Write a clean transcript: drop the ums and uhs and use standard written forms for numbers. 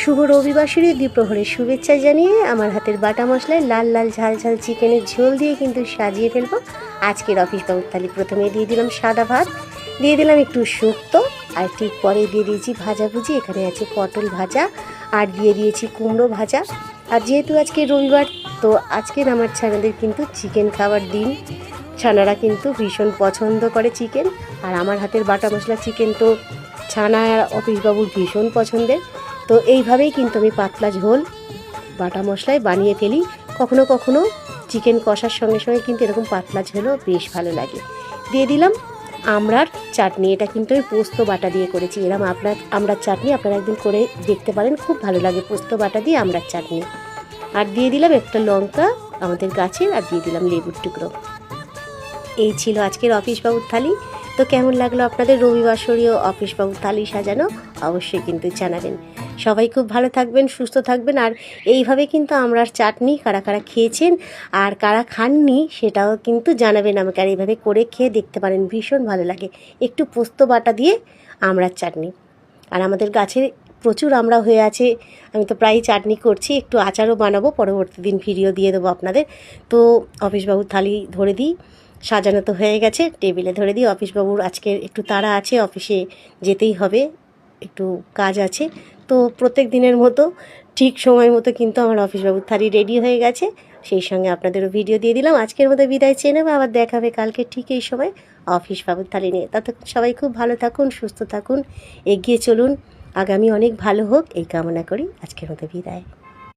শুভ রবিবাসরীয় দ্বিপ্রহরের শুভেচ্ছা জানিয়ে আমার হাতের বাটা মশলায় লাল লাল ঝাল ঝাল চিকেনের ঝোল দিয়ে কিন্তু সাজিয়ে ফেলবো আজকের অফিস বাবুর থালি। প্রথমে দিয়ে দিলাম সাদা ভাত, দিয়ে দিলাম একটু শুক্তো, আর ঠিক পরে দিয়ে দিয়েছি ভাজাভুজি। এখানে আছে পটল ভাজা আর দিয়ে দিয়েছি কুমড়ো ভাজা। আর যেহেতু আজকে রবিবার, তো আজকের আমার ছানাদের কিন্তু চিকেন খাবার দিন। ছানারা কিন্তু ভীষণ পছন্দ করে চিকেন, আর আমার হাতের বাটা মশলা চিকেন তো ছানা আর অফিসবাবুর ভীষণ পছন্দের। তো এইভাবেই কিন্তু আমি পাতলা ঝোল বাটা মশলায় বানিয়ে ফেলি। কখনো কখনো চিকেন কষার সঙ্গে সঙ্গে কিন্তু এরকম পাতলা ঝোলও বেশ ভালো লাগে। দিয়ে দিলাম আমড়ার চাটনি। এটা কিন্তু আমি পোস্ত বাটা দিয়ে করেছি। এরকম আমড়ার চাটনি আপনারা একদিন করে দেখতে পারেন, খুব ভালো লাগে পোস্ত বাটা দিয়ে আমড়ার চাটনি। আর দিয়ে দিলাম একটা লঙ্কা আমাদের গাছের, আর দিয়ে দিলাম লেবুর টুকরো। এই ছিল আজকের অফিসবাবুর থালি। তো কেমন লাগলো আপনাদের রবিবাসরীয় অফিসবাবুর থালি সাজানো, অবশ্যই কিন্তু জানাবেন। সবাই খুব ভালো থাকবেন, সুস্থ থাকবেন। আর এইভাবে কিন্তু আমড়ার চাটনি কারা কারা খেয়েছেন আর কারা খাননি সেটাও কিন্তু জানাবেন আমাকে। আর এইভাবে করে খেয়ে দেখতে পারেন, ভীষণ ভালো লাগে। একটু পোস্ত বাটা দিয়ে আমড়ার চাটনি। আর আমাদের গাছে প্রচুর আমড়া হয়ে আছে, আমি তো প্রায় চাটনি করছি, একটু আচারও বানাবো, পরবর্তী দিন ভিডিও দিয়ে দেবো আপনাদের। তো অফিসবাবুর থালি ধরে দিই, সাজানো তো হয়ে গেছে, টেবিলে ধরে দিই। অফিসবাবুর আজকে একটু তাড়া আছে, অফিসে যেতেই হবে, একটু কাজ আছে। তো প্রত্যেক দিনের মতো ঠিক সময় মতো কিন্তু আমার অফিসবাবুর থালি রেডি হয়ে গেছে। সেই সঙ্গে আপনাদেরও ভিডিও দিয়ে দিলাম। আজকের মতো বিদায় চেয়ে নেবো, আবার দেখা হবে কালকে ঠিক এই সময় অফিসবাবুর থালি নিয়ে। ততক্ষণ সবাই খুব ভালো থাকুন, সুস্থ থাকুন, এগিয়ে চলুন, আগামী অনেক ভালো হোক এই কামনা করি। আজকের মতো বিদায়।